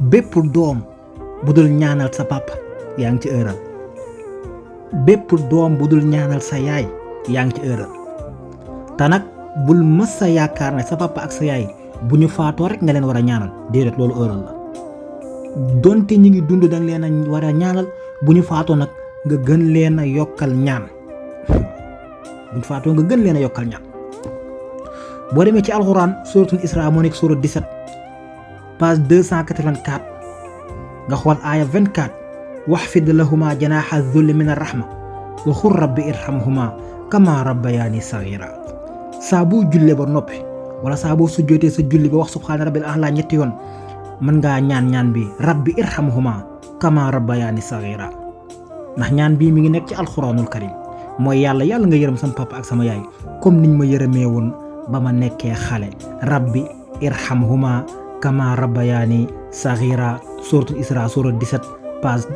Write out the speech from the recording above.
bépp doom bu dul ñaanal sa papa yaa ngi ci erreur bépp doom bu dul ñaanal sa yaay yaa ngi ci erreur te nag bul mës sa yaakaar ne sa papa ak sa yaay bu ñu faatoo rek nga leen war a ñaanal déedéet loolu erreur la donte ñi ngi dund danga leen a war a ñaanal bu ñu faatoo nag nga gën leen a yokkal ñaan bu ñu faatoo nga gën leen a yokkal ñaan boo demee ci alxuraan suratul Isra moo nekk surat 17 page 284 nga xool aaya 24 waxfid lahuma janaaxa zulli min arrahma wa xur rabbi irhamhuma kama rabbayaani sagira saa boo jullee ba noppi wala saa boo sujjootee sa julli ba wax subhaana rabbil a'la ñetti yoon mën ngaa ñaan bi rabbi irhamhuma kama rabbayaani sagira ndax ñaan bii mi ngi nekk ci alxuraanul karim mooy yàlla nga yërëm sama papa ak sama yaay comme niñ ma yërëmee woon ba ma nekkee xale rabbi irhamhuma kama rabbayaani sagira suratul Isra surat 17 page